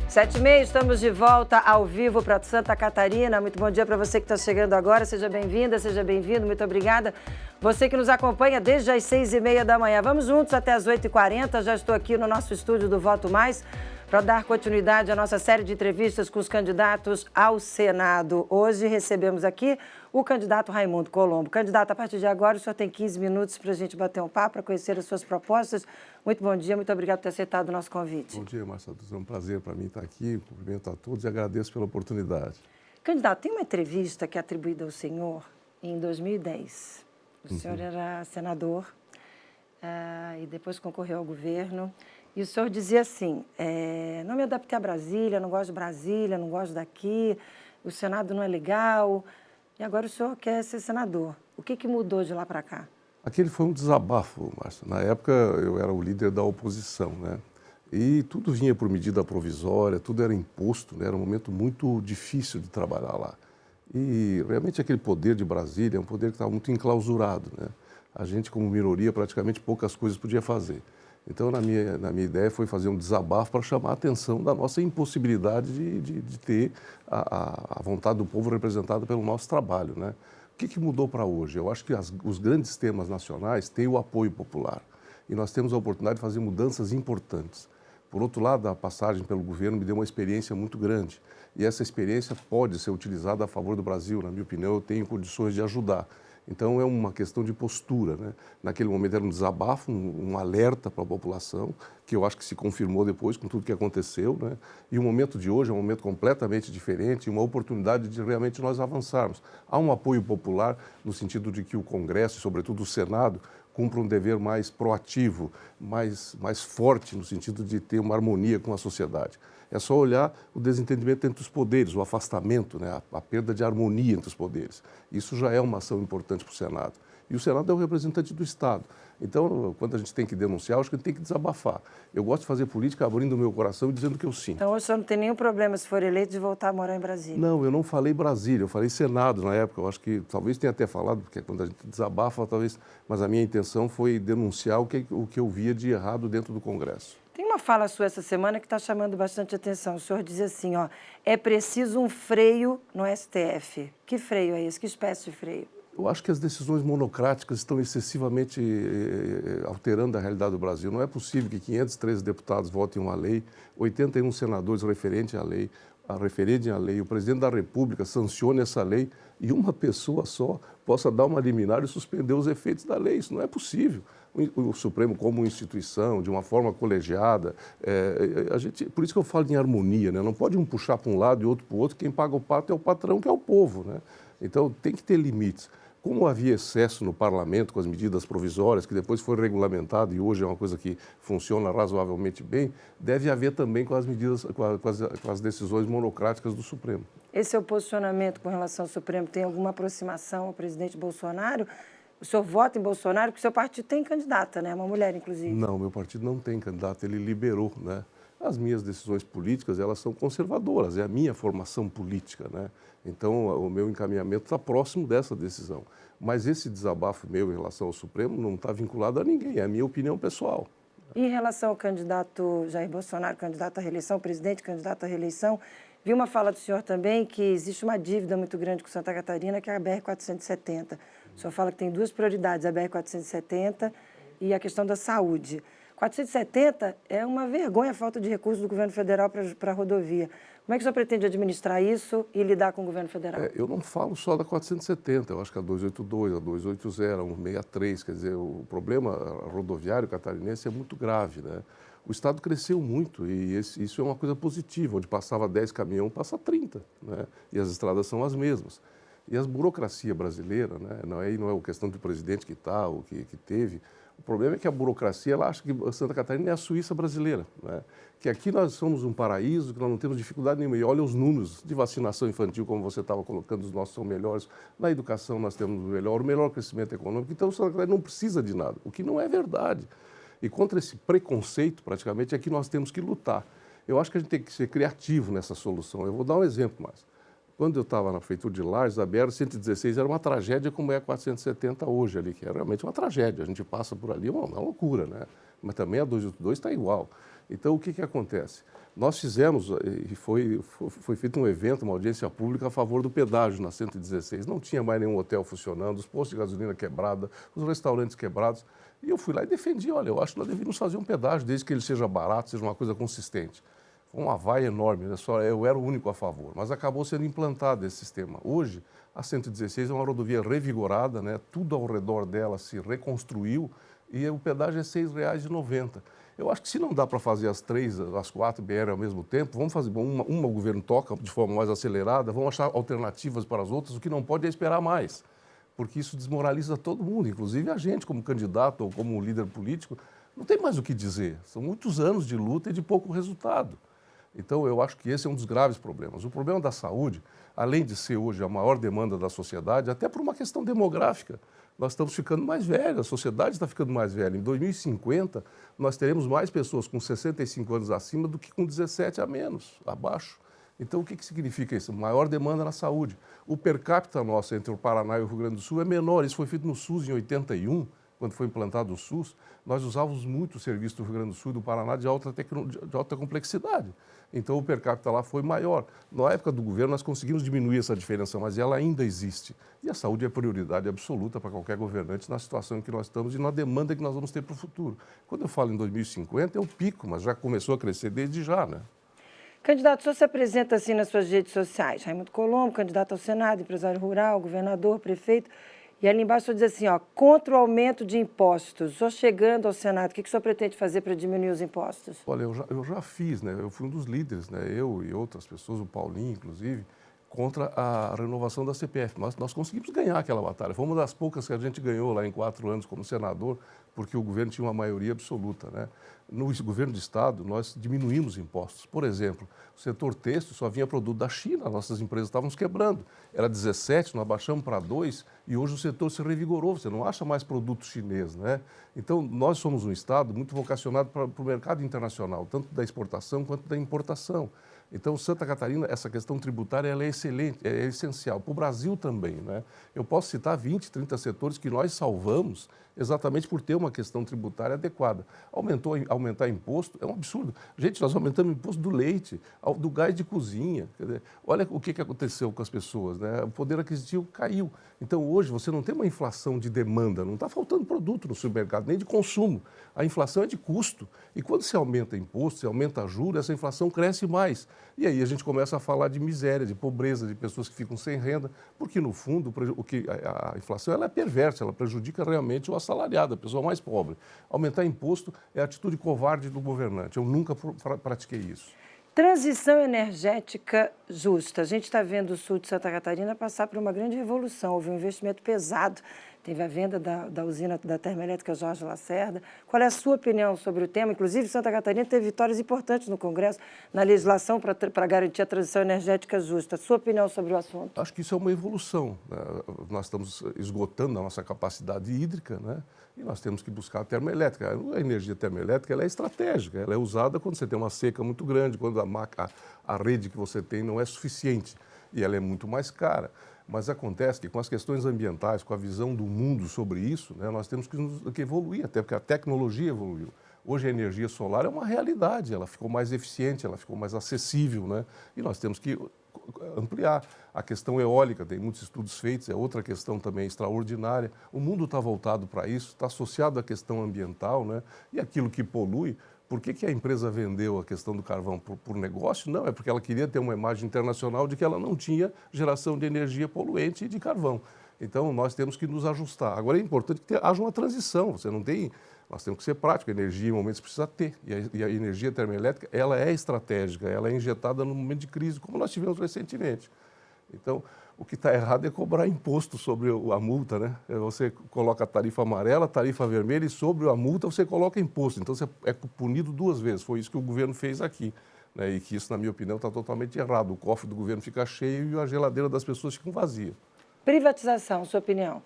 7h30, estamos de volta ao vivo para Santa Catarina. Muito bom dia para você que está chegando agora. Seja bem-vinda, seja bem-vindo. Muito obrigada. Você que nos acompanha desde as 6h30 da manhã. Vamos juntos até as 8h40. Já estou aqui no nosso estúdio do Voto Mais para dar continuidade à nossa série de entrevistas com os candidatos ao Senado. Hoje recebemos aqui o candidato Raimundo Colombo. Candidato, a partir de agora, o senhor tem 15 minutos para a gente bater um papo, para conhecer as suas propostas. Muito bom dia, muito obrigado por ter aceitado o nosso convite. Bom dia, Marcelo. É um prazer para mim estar aqui. Cumprimento a todos e agradeço pela oportunidade. Candidato, tem uma entrevista que é atribuída ao senhor em 2010. O senhor era senador e depois concorreu ao governo. E o senhor dizia assim, não me adaptei a Brasília, não gosto de Brasília, não gosto daqui, o Senado não é legal. E agora o senhor quer ser senador. O que mudou de lá para cá? Aquele foi um desabafo, Márcio. Na época eu era o líder da oposição, né? E tudo vinha por medida provisória, tudo era imposto, né? Era um momento muito difícil de trabalhar lá. E realmente aquele poder de Brasília é um poder que estava muito enclausurado, né? A gente, como minoria, praticamente poucas coisas podia fazer. Então, na minha ideia, foi fazer um desabafo para chamar a atenção da nossa impossibilidade de ter a vontade do povo representada pelo nosso trabalho, né? O que mudou para hoje? Eu acho que os grandes temas nacionais têm o apoio popular e nós temos a oportunidade de fazer mudanças importantes. Por outro lado, a passagem pelo governo me deu uma experiência muito grande e essa experiência pode ser utilizada a favor do Brasil. Na minha opinião, eu tenho condições de ajudar. Então, é uma questão de postura, né? Naquele momento era um desabafo, um alerta para a população, que eu acho que se confirmou depois com tudo que aconteceu, né? E o momento de hoje é um momento completamente diferente, uma oportunidade de realmente nós avançarmos. Há um apoio popular no sentido de que o Congresso, e sobretudo o Senado, cumpra um dever mais proativo, mais forte no sentido de ter uma harmonia com a sociedade. É só olhar o desentendimento entre os poderes, o afastamento, né? A perda de harmonia entre os poderes. Isso já é uma ação importante para o Senado. E o Senado é o representante do Estado. Então, quando a gente tem que denunciar, acho que a gente tem que desabafar. Eu gosto de fazer política abrindo o meu coração e dizendo o que eu sinto. Então, o senhor não tem nenhum problema, se for eleito, de voltar a morar em Brasília? Não, eu não falei Brasília, eu falei Senado na época. Eu acho que talvez tenha até falado, porque quando a gente desabafa, talvez... Mas a minha intenção foi denunciar o que eu via de errado dentro do Congresso. Tem uma fala sua essa semana que está chamando bastante atenção. O senhor diz assim, ó, é preciso um freio no STF. Que freio é esse? Que espécie de freio? Eu acho que as decisões monocráticas estão excessivamente alterando a realidade do Brasil. Não é possível que 513 deputados votem uma lei, 81 senadores referendem a lei, o presidente da República sancione essa lei e uma pessoa só possa dar uma liminar e suspender os efeitos da lei. Isso não é possível. O Supremo, como instituição, de uma forma colegiada, por isso que eu falo em harmonia, né? Não pode um puxar para um lado e outro para o outro. Quem paga o pato é o patrão, que é o povo, né? Então, tem que ter limites. Como havia excesso no parlamento com as medidas provisórias, que depois foi regulamentado e hoje é uma coisa que funciona razoavelmente bem, deve haver também com as medidas, com as decisões monocráticas do Supremo. Esse seu posicionamento com relação ao Supremo tem alguma aproximação ao presidente Bolsonaro? O senhor vota em Bolsonaro, porque o seu partido tem candidata, né? Uma mulher, inclusive. Não, meu partido não tem candidata, ele liberou, né? As minhas decisões políticas, elas são conservadoras, é a minha formação política, né? Então, o meu encaminhamento está próximo dessa decisão. Mas esse desabafo meu em relação ao Supremo não está vinculado a ninguém, é a minha opinião pessoal. E em relação ao candidato Jair Bolsonaro, candidato à reeleição, presidente candidato à reeleição, vi uma fala do senhor também que existe uma dívida muito grande com Santa Catarina, que é a BR-470. O senhor fala que tem duas prioridades, a BR-470 e a questão da saúde. 470 é uma vergonha a falta de recursos do governo federal para a rodovia. Como é que o senhor pretende administrar isso e lidar com o governo federal? Eu não falo só da 470, eu acho que a 282, a 280, a 163, quer dizer, o problema rodoviário catarinense é muito grave, né? O Estado cresceu muito e isso é uma coisa positiva, onde passava 10 caminhões, passa 30, né? E as estradas são as mesmas. E a burocracia brasileira, né? Não é a questão do presidente que está ou que teve. O problema é que a burocracia, ela acha que Santa Catarina é a Suíça brasileira, né? Que aqui nós somos um paraíso, que nós não temos dificuldade nenhuma. E olha os números de vacinação infantil, como você estava colocando, os nossos são melhores. Na educação nós temos o melhor crescimento econômico. Então, Santa Catarina não precisa de nada, o que não é verdade. E contra esse preconceito, praticamente, é que nós temos que lutar. Eu acho que a gente tem que ser criativo nessa solução. Eu vou dar um exemplo mais. Quando eu estava na prefeitura de Lages, a BR-116 era uma tragédia como é a 470 hoje ali, que é realmente uma tragédia. A gente passa por ali, é uma loucura, né? Mas também a 282 está igual. Então, o que acontece? Nós fizemos, e foi feito um evento, uma audiência pública a favor do pedágio na 116. Não tinha mais nenhum hotel funcionando, os postos de gasolina quebrados, os restaurantes quebrados. E eu fui lá e defendi, olha, eu acho que nós deveríamos fazer um pedágio, desde que ele seja barato, seja uma coisa consistente. Foi uma vaia enorme, né? Eu era o único a favor, mas acabou sendo implantado esse sistema. Hoje, a 116 é uma rodovia revigorada, né? Tudo ao redor dela se reconstruiu e o pedágio é R$ 6,90. Eu acho que se não dá para fazer as 4 BR ao mesmo tempo, vamos fazer uma o governo toca de forma mais acelerada, vamos achar alternativas para as outras, o que não pode é esperar mais, porque isso desmoraliza todo mundo, inclusive a gente como candidato ou como líder político, não tem mais o que dizer. São muitos anos de luta e de pouco resultado. Então, eu acho que esse é um dos graves problemas. O problema da saúde, além de ser hoje a maior demanda da sociedade, até por uma questão demográfica, nós estamos ficando mais velhos, a sociedade está ficando mais velha. Em 2050, nós teremos mais pessoas com 65 anos acima do que com 17 a menos, abaixo. Então, o que significa isso? Maior demanda na saúde. O per capita nosso entre o Paraná e o Rio Grande do Sul é menor. Isso foi feito no SUS em 81, quando foi implantado o SUS. Nós usávamos muito o serviço do Rio Grande do Sul e do Paraná de alta complexidade. Então, o per capita lá foi maior. Na época do governo, nós conseguimos diminuir essa diferença, mas ela ainda existe. E a saúde é prioridade absoluta para qualquer governante na situação em que nós estamos e na demanda que nós vamos ter para o futuro. Quando eu falo em 2050, é o pico, mas já começou a crescer desde já, né? Candidato, o senhor se apresenta assim nas suas redes sociais. Raimundo Colombo, candidato ao Senado, empresário rural, governador, prefeito. E ali embaixo o senhor diz assim, ó, contra o aumento de impostos. O senhor chegando ao Senado, o que o senhor pretende fazer para diminuir os impostos? Olha, eu já fiz, né? Eu fui um dos líderes, né? Eu e outras pessoas, o Paulinho, inclusive, contra a renovação da CPF. Nós conseguimos ganhar aquela batalha. Foi uma das poucas que a gente ganhou lá em 4 anos como senador, porque o governo tinha uma maioria absoluta, né? No governo de Estado, nós diminuímos impostos. Por exemplo, o setor têxtil só vinha produto da China, nossas empresas estavam nos quebrando. Era 17, nós baixamos para 2 e hoje o setor se revigorou, você não acha mais produto chinês, né? Então, nós somos um Estado muito vocacionado para o mercado internacional, tanto da exportação quanto da importação. Então, Santa Catarina, essa questão tributária ela é excelente, é essencial. Para o Brasil também, né? Eu posso citar 20, 30 setores que nós salvamos exatamente por ter uma questão tributária adequada. Aumentar imposto é um absurdo. Gente, nós aumentamos o imposto do leite, do gás de cozinha. Quer dizer, olha o que aconteceu com as pessoas, né? O poder aquisitivo caiu. Então, hoje, você não tem uma inflação de demanda, não está faltando produto no supermercado, nem de consumo. A inflação é de custo. E quando se aumenta imposto, se aumenta juros, essa inflação cresce mais. E aí a gente começa a falar de miséria, de pobreza, de pessoas que ficam sem renda, porque, no fundo, a inflação ela é perversa, ela prejudica realmente o assalariado, a pessoa mais pobre. Aumentar imposto é a atitude covarde do governante. Eu nunca pratiquei isso. Transição energética justa. A gente está vendo o sul de Santa Catarina passar por uma grande revolução. Houve um investimento pesado, teve a venda da usina da termoelétrica Jorge Lacerda. Qual é a sua opinião sobre o tema? Inclusive, Santa Catarina teve vitórias importantes no Congresso, na legislação para garantir a transição energética justa. Sua opinião sobre o assunto? Acho que isso é uma evolução, né? Nós estamos esgotando a nossa capacidade hídrica, né? E nós temos que buscar a termoelétrica. A energia termoelétrica ela é estratégica, ela é usada quando você tem uma seca muito grande, quando a rede que você tem não é suficiente e ela é muito mais cara. Mas acontece que com as questões ambientais, com a visão do mundo sobre isso, né, nós temos que evoluir, até porque a tecnologia evoluiu. Hoje a energia solar é uma realidade, ela ficou mais eficiente, ela ficou mais acessível, né? E nós temos que ampliar. A questão eólica, tem muitos estudos feitos, é outra questão também extraordinária. O mundo está voltado para isso, está associado à questão ambiental, né? E aquilo que polui. Por que a empresa vendeu a questão do carvão por negócio? Não, é porque ela queria ter uma imagem internacional de que ela não tinha geração de energia poluente e de carvão. Então, nós temos que nos ajustar. Agora, é importante que haja uma transição. Nós temos que ser práticos. A energia, em momentos, precisa ter. E a energia termoelétrica, ela é estratégica, ela é injetada no momento de crise, como nós tivemos recentemente. Então, o que está errado é cobrar imposto sobre a multa, né? Você coloca a tarifa amarela, a tarifa vermelha e sobre a multa você coloca imposto. Então, você é punido 2 vezes. Foi isso que o governo fez aqui, né? E que isso, na minha opinião, está totalmente errado. O cofre do governo fica cheio e a geladeira das pessoas fica vazia. Privatização, sua opinião?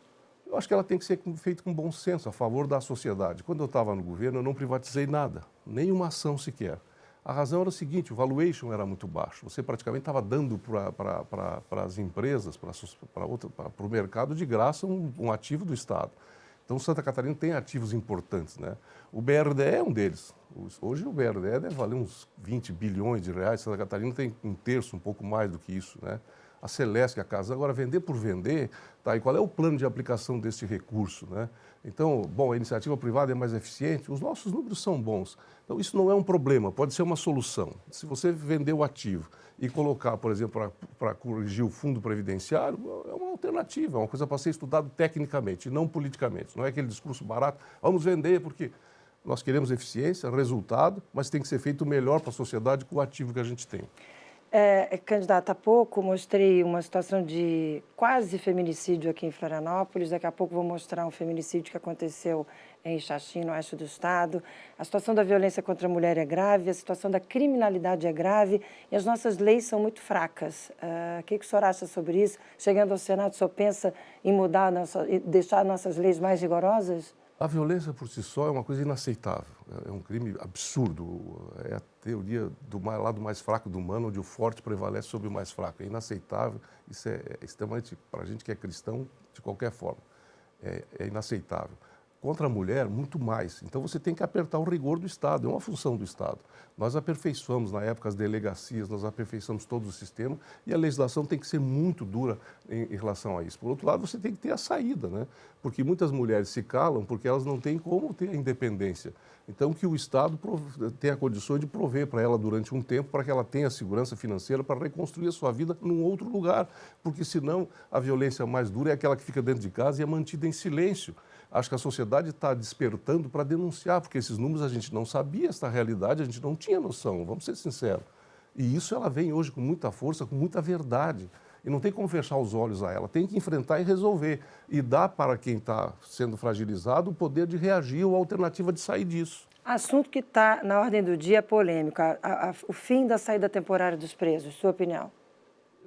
Eu acho que ela tem que ser feita com bom senso, a favor da sociedade. Quando eu estava no governo, eu não privatizei nada, nenhuma ação sequer. A razão era o seguinte, o valuation era muito baixo. Você praticamente estava dando para as empresas, para o mercado de graça, um ativo do Estado. Então, Santa Catarina tem ativos importantes, né? O BRDE é um deles. Hoje o BRDE deve valer uns 20 bilhões de reais. Santa Catarina tem um terço, um pouco mais do que isso, né? A Celesc, a Casa. Agora, vender por vender, tá? E qual é o plano de aplicação desse recurso, né? Então, bom, a iniciativa privada é mais eficiente, os nossos números são bons. Então, isso não é um problema, pode ser uma solução. Se você vender o ativo e colocar, por exemplo, para corrigir o fundo previdenciário, é uma alternativa, é uma coisa para ser estudado tecnicamente, e não politicamente. Não é aquele discurso barato, vamos vender porque nós queremos eficiência, resultado, mas tem que ser feito melhor para a sociedade com o ativo que a gente tem. Candidata, há pouco mostrei uma situação de quase feminicídio aqui em Florianópolis. Daqui a pouco vou mostrar um feminicídio que aconteceu em Xaxim, no oeste do estado. A situação da violência contra a mulher é grave, a situação da criminalidade é grave e as nossas leis são muito fracas. O que o senhor acha sobre isso? Chegando ao Senado, o senhor pensa em mudar, deixar nossas leis mais rigorosas? A violência por si só é uma coisa inaceitável, é um crime absurdo, é a teoria do lado mais fraco do humano, onde o forte prevalece sobre o mais fraco, é inaceitável, isso é extremamente, para a gente que é cristão, de qualquer forma, é inaceitável. Contra a mulher, muito mais. Então você tem que apertar o rigor do Estado, é uma função do Estado. Nós aperfeiçoamos, na época, as delegacias, nós aperfeiçoamos todo o sistema e a legislação tem que ser muito dura em relação a isso. Por outro lado, você tem que ter a saída, né? Porque muitas mulheres se calam porque elas não têm como ter a independência. Então, que o Estado tenha condições de prover para ela durante um tempo, para que ela tenha segurança financeira para reconstruir a sua vida num outro lugar. Porque, senão, a violência mais dura é aquela que fica dentro de casa e é mantida em silêncio. Acho que a sociedade está despertando para denunciar, porque esses números a gente não sabia, essa realidade a gente não tinha noção, vamos ser sinceros. E isso ela vem hoje com muita força, com muita verdade. E não tem como fechar os olhos a ela, tem que enfrentar e resolver. E dar para quem está sendo fragilizado o poder de reagir ou a alternativa de sair disso. Assunto que está na ordem do dia é polêmico, o fim da saída temporária dos presos, sua opinião?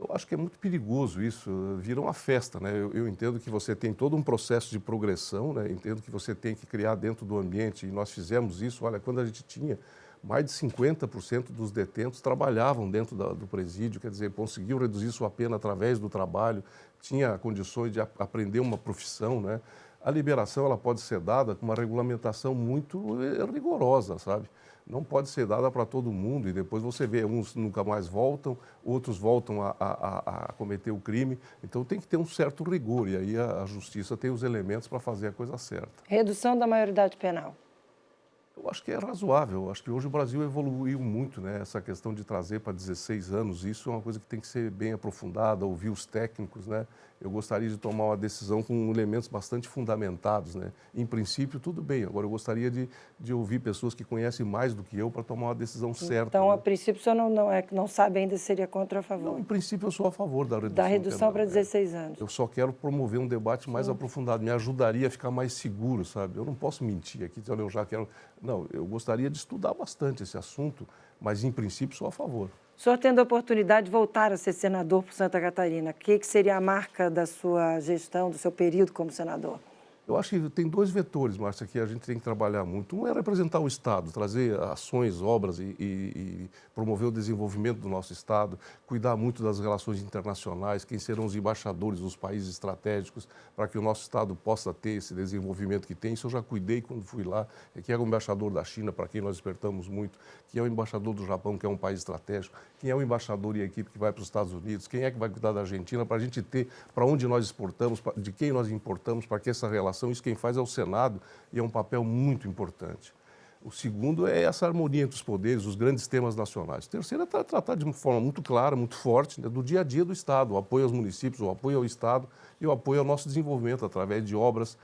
Eu acho que é muito perigoso isso, vira uma festa, né? Eu entendo que você tem todo um processo de progressão, né? Entendo que você tem que criar dentro do ambiente, e nós fizemos isso, olha, quando a gente tinha mais de 50% dos detentos trabalhavam dentro do presídio, quer dizer, conseguiu reduzir sua pena através do trabalho, tinha condições de aprender uma profissão, né? A liberação ela pode ser dada com uma regulamentação muito rigorosa, sabe? Não pode ser dada para todo mundo e depois você vê, uns nunca mais voltam, outros voltam a cometer o crime. Então tem que ter um certo rigor e aí a justiça tem os elementos para fazer a coisa certa. Redução da maioridade penal. Eu acho que é razoável. Eu acho que hoje o Brasil evoluiu muito, né? Essa questão de trazer para 16 anos, isso é uma coisa que tem que ser bem aprofundada, ouvir os técnicos, né? Eu gostaria de tomar uma decisão com elementos bastante fundamentados, né? Em princípio, tudo bem. Agora, eu gostaria de ouvir pessoas que conhecem mais do que eu para tomar uma decisão certa. Então, né? a princípio, o senhor não sabe ainda se seria contra ou a favor? Não, em princípio, eu sou a favor da redução. Da redução para penal, 16 anos. Eu só quero promover um debate mais aprofundado. Me ajudaria a ficar mais seguro, sabe? Eu não posso mentir aqui, dizer, olha, eu já quero... Não, eu gostaria de estudar bastante esse assunto, mas, em princípio, sou a favor. O senhor tendo a oportunidade de voltar a ser senador por Santa Catarina, o que seria a marca da sua gestão, do seu período como senador? Eu acho que tem dois vetores, Márcia, que a gente tem que trabalhar muito. Um é representar o Estado, trazer ações, obras e promover o desenvolvimento do nosso Estado, cuidar muito das relações internacionais, quem serão os embaixadores dos países estratégicos, para que o nosso Estado possa ter esse desenvolvimento que tem. Isso eu já cuidei quando fui lá, que é o embaixador da China, para quem nós despertamos muito, que é o embaixador do Japão, que é um país estratégico, quem é o embaixador e a equipe que vai para os Estados Unidos, quem é que vai cuidar da Argentina, para a gente ter para onde nós exportamos, de quem nós importamos, para que essa relação. Isso quem faz é o Senado e é um papel muito importante. O segundo é essa harmonia entre os poderes, os grandes temas nacionais. O terceiro é tratar de uma forma muito clara, muito forte, né, do dia a dia do Estado, o apoio aos municípios, o apoio ao Estado e o apoio ao nosso desenvolvimento através de obras,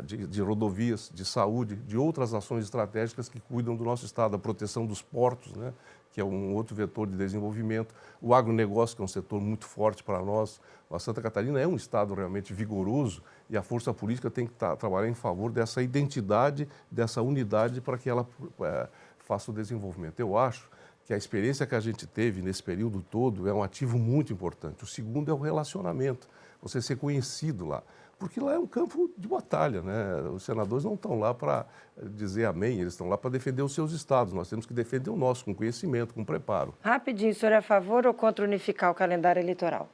de rodovias, de saúde, de outras ações estratégicas que cuidam do nosso Estado, a proteção dos portos, né, que é um outro vetor de desenvolvimento, o agronegócio, que é um setor muito forte para nós. A Santa Catarina é um Estado realmente vigoroso e a força política tem que trabalhar em favor dessa identidade, dessa unidade para que ela faça o desenvolvimento. Eu acho que a experiência que a gente teve nesse período todo é um ativo muito importante. O segundo é o relacionamento, você ser conhecido lá. Porque lá é um campo de batalha, né? Os senadores não estão lá para dizer amém, eles estão lá para defender os seus estados. Nós temos que defender o nosso, com conhecimento, com preparo. Rapidinho, o senhor é a favor ou contra unificar o calendário eleitoral?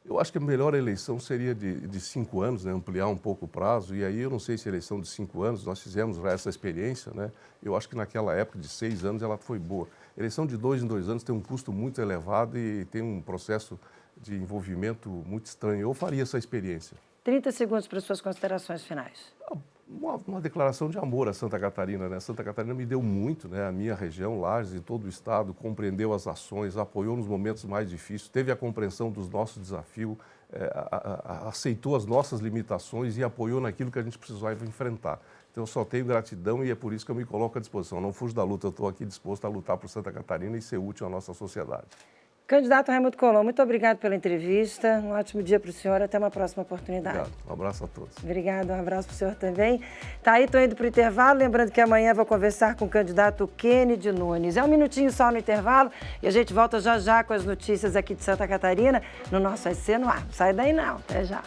Eu acho que a melhor eleição seria de 5 anos, né? Ampliar um pouco o prazo. E aí eu não sei se a eleição de 5 anos, nós fizemos já essa experiência, né? Eu acho que naquela época de 6 anos ela foi boa. A eleição de 2 em 2 anos tem um custo muito elevado e tem um processo de envolvimento muito estranho. Eu faria essa experiência. 30 segundos para suas considerações finais. Uma declaração de amor a Santa Catarina, né? Santa Catarina me deu muito, né? A minha região, Lages e todo o estado, compreendeu as ações, apoiou nos momentos mais difíceis, teve a compreensão dos nossos desafios, aceitou as nossas limitações e apoiou naquilo que a gente precisava enfrentar. Então, eu só tenho gratidão e é por isso que eu me coloco à disposição. Não fujo da luta, eu estou aqui disposto a lutar por Santa Catarina e ser útil à nossa sociedade. Candidato Raimundo Colombo, muito obrigado pela entrevista. Um ótimo dia para o senhor. Até uma próxima oportunidade. Obrigado. Um abraço a todos. Obrigada. Um abraço para o senhor também. Tá aí, estou indo para o intervalo. Lembrando que amanhã vou conversar com o candidato Kennedy Nunes. É um minutinho só no intervalo e a gente volta já já com as notícias aqui de Santa Catarina no nosso SC no Ar. Não sai daí não. Até já.